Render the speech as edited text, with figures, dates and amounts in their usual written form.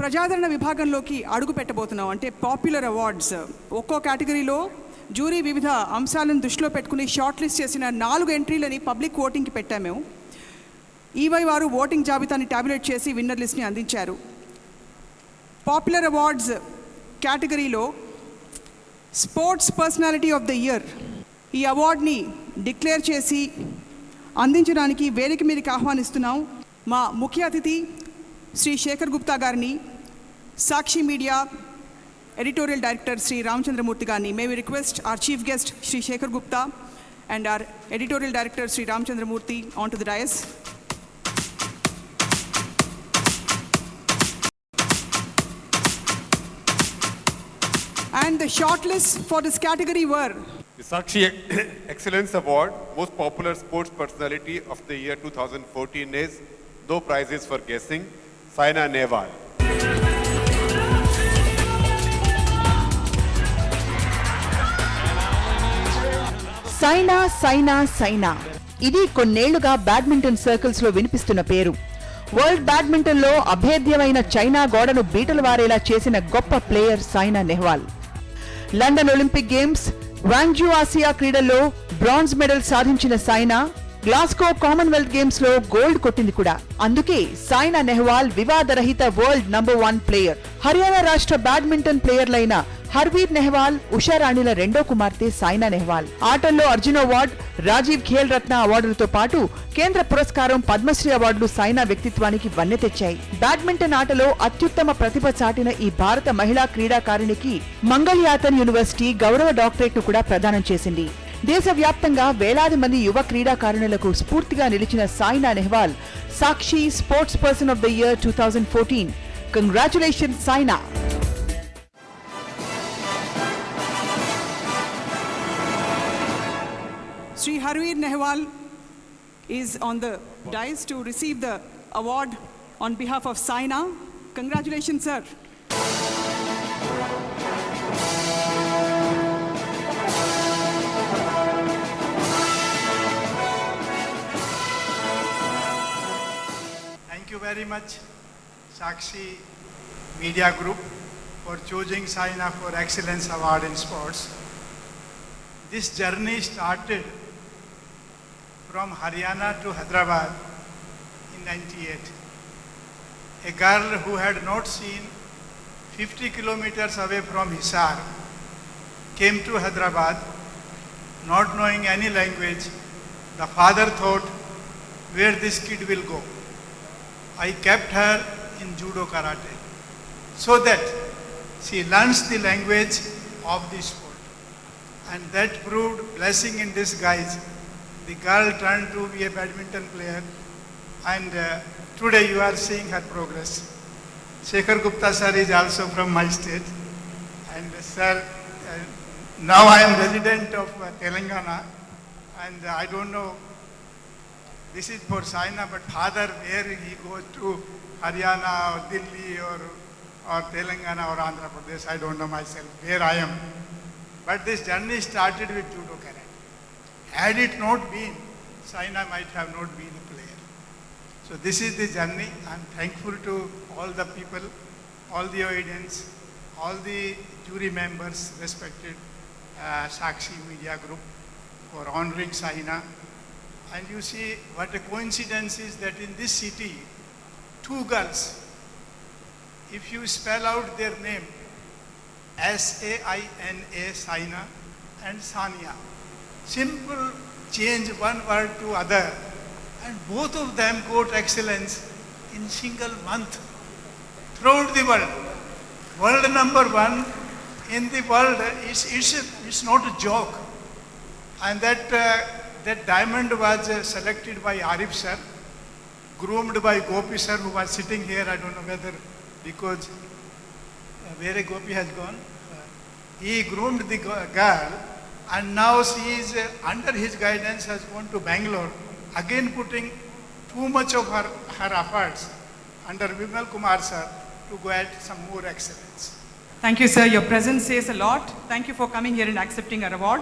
ప్రజాదరణ విభాగంలోకి అడుగు పెట్టబోతున్నాం. అంటే పాపులర్ అవార్డ్స్ ఒక్కో కేటగిరీలో జ్యూరీ వివిధ అంశాలను దృష్టిలో పెట్టుకుని షార్ట్ లిస్ట్ చేసిన 4 ఎంట్రీలని పబ్లిక్ ఓటింగ్కి పెట్టాము మేము. ఈవై వారు ఓటింగ్ జాబితాని టాబ్యులేట్ చేసి విన్నర్ లిస్ట్ని అందించారు. పాపులర్ అవార్డ్స్ కేటగిరీలో sports personality of the year ఈ అవార్డ్ని డిక్లేర్ చేసి అందించడానికి వేదిక మీదకి ఆహ్వానిస్తున్నాం మా ముఖ్య అతిథి శ్రీ శేఖర్ గుప్తా గారిని, Sakshi media editorial director Shri Ramachandramurthy గారిని. May we request our chief guest Shri Shekhar Gupta and our editorial director Shri Ramachandramurthy on to the dais. And the shortlists for this category were the Sakshi Excellence Award, Most Popular Sports Personality of the Year 2014 is, though prizes for guessing, Saina Nehwal. Saina ఇది కొన్నేళ్లుగా badminton circles లో వినిపిస్తున్న పేరు. World badminton లో అభేద్యమైన China గోడను బీటలు వారేలా చేసిన గొప్ప player Saina Nehwal. London Olympic games, Guangzhou Asia క్రీడల్లో బ్రాంజ్ మెడల్ సాధించిన సైనా గ్లాస్గో కామన్వెల్త్ గేమ్స్ లో గోల్డ్ కొట్టింది కూడా. అందుకే సైనా నెహ్వాల్ వివాదరహిత వరల్డ్ నంబర్ 1 ప్లేయర్. హర్యానా రాష్ట్ర బ్యాడ్మింటన్ ప్లేయర్లైన హర్వీర్ నెహ్వాల్, ఉషారాణిల రెండో కుమార్తె సైనా నెహ్వాల్. ఆటల్లో అర్జున్ అవార్డు, రాజీవ్ ఖేల్ రత్న అవార్డులతో పాటు కేంద్ర పురస్కారం, పద్మశ్రీ అవార్డులు సైనా వ్యక్తిత్వానికి వన్నె తెచ్చాయి. బ్యాడ్మింటన్ ఆటలో అత్యుత్తమ ప్రతిభ చాటిన ఈ భారత మహిళా క్రీడాకారిణికి మంగళయాతన్ యూనివర్సిటీ గౌరవ డాక్టరేట్ ను కూడా ప్రదానం చేసింది. దేశవ్యాప్తంగా వేలాది మంది యువ క్రీడాకారిణులకు స్ఫూర్తిగా నిలిచిన Saina Nehwal Sakshi sports person of the year 2014. Congratulations Saina. Sri Harveer Nehwal is on the dais to receive the award on behalf of Saina. Congratulations, sir. Thank you very much, Sakshi Media Group, for choosing Saina for Excellence Award in Sports. This journey started from Haryana to Hyderabad in 98. A girl who had not seen 50 kilometers away from Hisar came to Hyderabad, not knowing any language. The father thought, where this kid will go? I kept her in judo karate so that she learns the language of the sport. And that proved blessing in disguise. The girl turned to be a badminton player, and today you are seeing her progress. Shekhar Gupta sir is also from my state, and sir, now I am resident of Telangana, and I don't know, this is for Saina, but father, where he goes to Haryana or Delhi or Telangana or Andhra Pradesh, I don't know myself where I am. But this journey started with judo karate. Had it not been, Saina might have not been a player. So this is the journey. I am thankful to all the people, all the audience, all the jury members, respected Sakshi Media Group, for honoring Saina. And you see what a coincidence is that in this city, 2 girls, if you spell out their name, S-A-I-N-A, Saina and Sania. Simple change one word to other, and both of them got excellence in single month throughout the world. World number 1 in the world is not a joke. And that diamond was selected by Arif sir, groomed by Gopi sir, who was sitting here. I don't know whether, because where Gopi has gone. He groomed the girl, and now she is under his guidance has gone to Bangalore, again putting too much of her efforts under Vimal Kumar sir to get some more excellence. Thank you, sir. Your presence says a lot. Thank you for coming here and accepting our award.